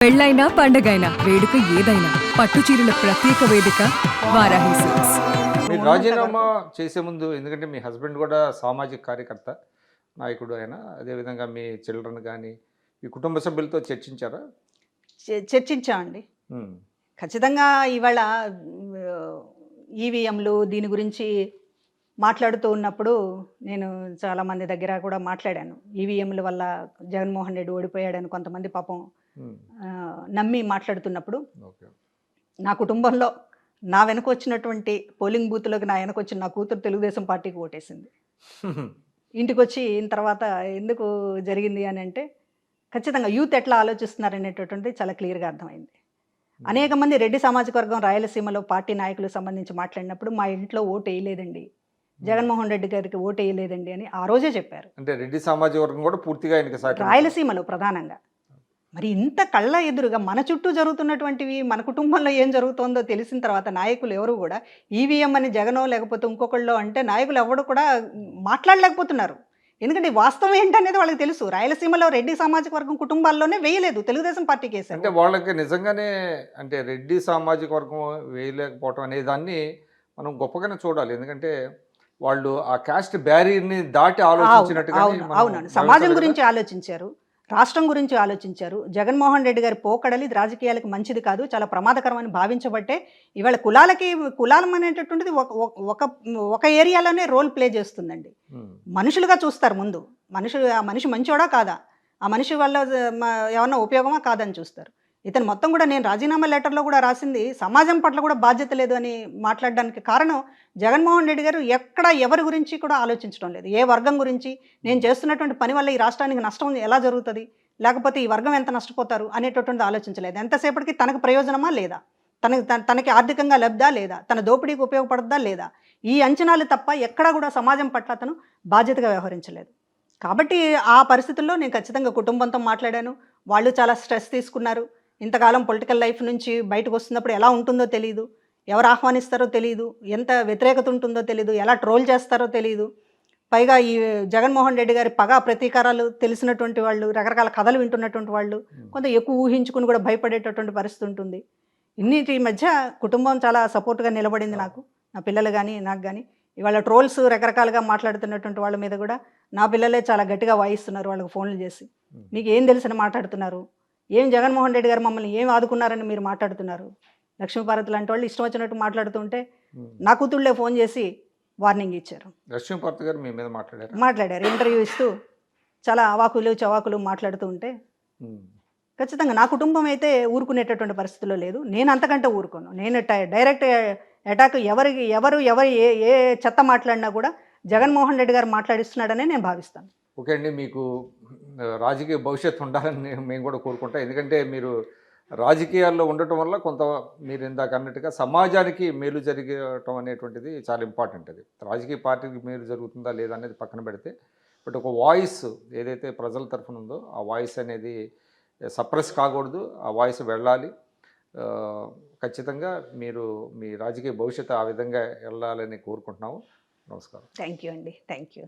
పెళ్ళైనా పండగైనా వేడుక ఏదైనా పట్టు చీరల ప్రత్యేక వేదిక వారాహి సిల్క్స్. మీరు రాజీనామా చేసే ముందు, ఎందుకంటే మీ హస్బెండ్ కూడా సామాజిక కార్యకర్త, నాయకుడు ఆయన, అదేవిధంగా మీ చిల్డ్రన్ కానీ మీ కుటుంబ సభ్యులతో చర్చించారా? చర్చించామండి. ఖచ్చితంగా ఇవాళ ఈవీఎంలు దీని గురించి మాట్లాడుతూ ఉన్నప్పుడు నేను చాలామంది దగ్గర కూడా మాట్లాడాను. ఈవీఎంల వల్ల జగన్మోహన్ రెడ్డి ఓడిపోయాడని కొంతమంది పాపం నమ్మి మాట్లాడుతున్నప్పుడు, నా కుటుంబంలో నా వెనక వచ్చినటువంటి పోలింగ్ బూత్లోకి నా వెనక వచ్చిన నా కూతురు తెలుగుదేశం పార్టీకి ఓటేసింది. ఇంటికి వచ్చిన తర్వాత ఎందుకు జరిగింది అని అంటే, ఖచ్చితంగా యూత్ ఎట్లా ఆలోచిస్తున్నారనేటటువంటిది చాలా క్లియర్గా అర్థమైంది. అనేక మంది రెడ్డి సామాజిక వర్గం రాయలసీమలో పార్టీ నాయకులకు సంబంధించి మాట్లాడినప్పుడు మా ఇంట్లో ఓటు వేయలేదండి, జగన్మోహన్ రెడ్డి గారికి ఓటు వేయలేదండి అని ఆ రోజే చెప్పారు. అంటే రెడ్డి సామాజిక వర్గం కూడా పూర్తిగా రాయలసీమలో ప్రధానంగా. మరి ఇంత కళ్ళ ఎదురుగా మన చుట్టూ జరుగుతున్నటువంటివి, మన కుటుంబంలో ఏం జరుగుతుందో తెలిసిన తర్వాత నాయకులు ఎవరు కూడా ఈవీఎం అని జగనో లేకపోతే ఇంకొకళ్ళో అంటే నాయకులు ఎవరు కూడా మాట్లాడలేకపోతున్నారు. ఎందుకంటే వాస్తవం ఏంటనేది వాళ్ళకి తెలుసు. రాయలసీమలో రెడ్డి సామాజిక వర్గం కుటుంబాల్లోనే వేయలేదు, తెలుగుదేశం పార్టీకి వేశారు. అంటే వాళ్ళకి నిజంగానే అంటే రెడ్డి సామాజిక వర్గం వేయలేకపోవటం అనే దాన్ని మనం గొప్పగానే చూడాలి. ఎందుకంటే వాళ్ళు ఆ కాస్ట్ బ్యారియర్ని దాటి ఆలోచించినట్టుగా. అవునండి, సమాజం గురించి ఆలోచించారు, రాష్ట్రం గురించి ఆలోచించారు. జగన్మోహన్ రెడ్డి గారి పోకడలి రాజకీయాలకు మంచిది కాదు, చాలా ప్రమాదకరమని భావించబట్టే ఇవాళ కులాలం అనేటటువంటిది ఒక ఏరియాలోనే రోల్ ప్లే చేస్తుందండి. మనుషులుగా చూస్తారు ముందు. ఆ మనిషి మంచోడా కాదా, ఆ మనిషి వల్ల ఏమన్నా ఉపయోగమా కాదని చూస్తారు. ఇతను మొత్తం కూడా నేను రాజీనామా లెటర్లో కూడా రాసింది సమాజం పట్ల కూడా బాధ్యత లేదు అని మాట్లాడడానికి కారణం, జగన్మోహన్ రెడ్డి గారు ఎక్కడ ఎవరి గురించి కూడా ఆలోచించడం లేదు. ఏ వర్గం గురించి, నేను చేస్తున్నటువంటి పని వల్ల ఈ రాష్ట్రానికి నష్టం ఎలా జరుగుతుంది, లేకపోతే ఈ వర్గం ఎంత నష్టపోతారు అనేటటువంటిది ఆలోచించలేదు. ఎంతసేపటికి తనకు ప్రయోజనమా లేదా, తనకి ఆర్థికంగా లబ్ధా లేదా, తన దోపిడీకి ఉపయోగపడద్దా లేదా, ఈ అంచనాలు తప్ప ఎక్కడా కూడా సమాజం పట్ల అతను బాధ్యతగా వ్యవహరించలేదు. కాబట్టి ఆ పరిస్థితుల్లో నేను ఖచ్చితంగా కుటుంబంతో మాట్లాడాను. వాళ్ళు చాలా స్ట్రెస్ తీసుకున్నారు. ఇంతకాలం పొలిటికల్ లైఫ్ నుంచి బయటకు వస్తున్నప్పుడు ఎలా ఉంటుందో తెలియదు, ఎవరు ఆహ్వానిస్తారో తెలియదు, ఎంత వ్యతిరేకత ఉంటుందో తెలియదు, ఎలా ట్రోల్ చేస్తారో తెలియదు. పైగా ఈ జగన్మోహన్ రెడ్డి గారి పగా ప్రతీకారాలు తెలిసినటువంటి వాళ్ళు, రకరకాల కథలు వింటున్నటువంటి వాళ్ళు కొంత ఎక్కువ ఊహించుకుని కూడా భయపడేటటువంటి పరిస్థితి ఉంటుంది. ఇన్నిటి మధ్య కుటుంబం చాలా సపోర్ట్గా నిలబడింది నాకు, నా పిల్లలు కానీ నాకు కానీ. ఇవాళ ట్రోల్స్ రకరకాలుగా మాట్లాడుతున్నటువంటి వాళ్ళ మీద కూడా నా పిల్లలే చాలా గట్టిగా వాయిస్తున్నారు. వాళ్ళకి ఫోన్లు చేసి, మీకు ఏం తెలిసిన మాట్లాడుతున్నారు, ఏం జగన్మోహన్ రెడ్డి గారు మమ్మల్ని ఏం ఆదుకున్నారని మీరు మాట్లాడుతున్నారు, లక్ష్మీపార్వతి లాంటి వాళ్ళు ఇష్టం వచ్చినట్టు మాట్లాడుతుంటే నా కూతుళ్ళే ఫోన్ చేసి వార్నింగ్ ఇచ్చారు. లక్ష్మీపార్వతి గారు మీ మీద మాట్లాడారు, ఇంటర్వ్యూ ఇస్తూ చాలా అవాకులు చవాకులు మాట్లాడుతూ ఉంటే, ఖచ్చితంగా నా కుటుంబం అయితే ఊరుకునేటటువంటి పరిస్థితిలో లేదు. నేను అంతకంటే ఊరుకోను. నేను డైరెక్ట్ అటాక్ ఎవరు ఏ చెత్త మాట్లాడినా కూడా జగన్మోహన్ రెడ్డి గారు మాట్లాడిస్తున్నాడనే నేను భావిస్తాను. ఓకే అండి, మీకు రాజకీయ భవిష్యత్తు ఉండాలని మేము కూడా కోరుకుంటాం. ఎందుకంటే మీరు రాజకీయాల్లో ఉండటం వల్ల కొంత మీరు ఇందాక అన్నట్టుగా సమాజానికి మేలు జరగటం అనేటువంటిది చాలా ఇంపార్టెంట్. అది రాజకీయ పార్టీకి మేలు జరుగుతుందా లేదా అనేది పక్కన పెడితే, బట్ ఒక వాయిస్ ఏదైతే ప్రజల తరఫున ఉందో ఆ వాయిస్ అనేది సప్రెస్ కాకూడదు, ఆ వాయిస్ వెళ్ళాలి. ఖచ్చితంగా మీరు మీ రాజకీయ భవిష్యత్తు ఆ విధంగా వెళ్ళాలని కోరుకుంటున్నాము. నమస్కారం. థ్యాంక్ యూ అండి, థ్యాంక్ యూ.